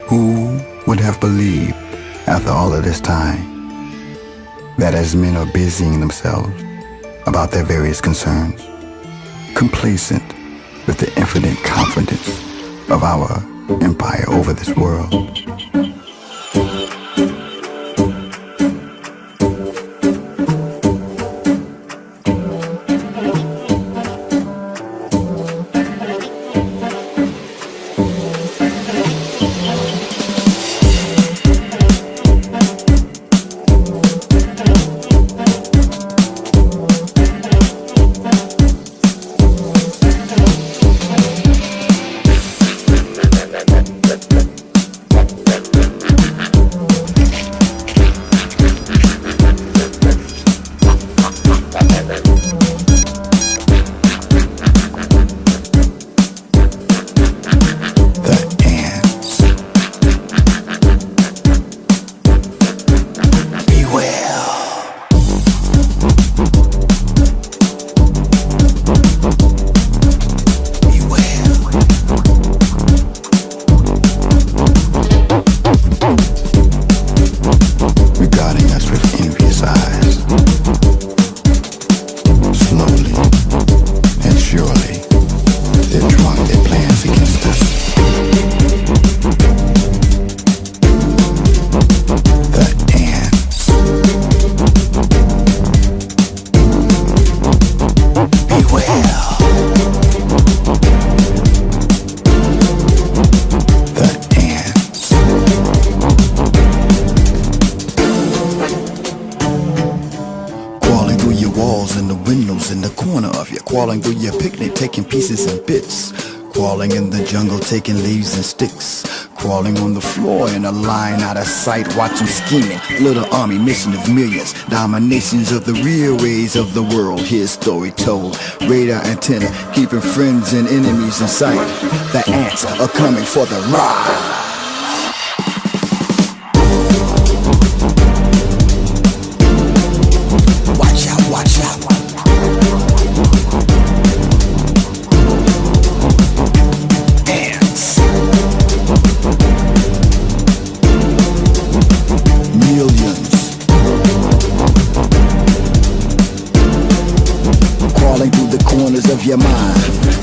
Who would have believed, after all of this time, that as men are busying themselves about their various concerns, complacent with the infinite confidence of our empire over this world, in the corner of you, crawling through your picnic, taking pieces and bits, crawling in the jungle, taking leaves and sticks, crawling on the floor in a line out of sight, watch them scheming, little army mission of millions, dominations of the real ways of the world, his story told, radar antenna, keeping friends and enemies in sight, the ants are coming for the ride. Crawling through the corners of your mind,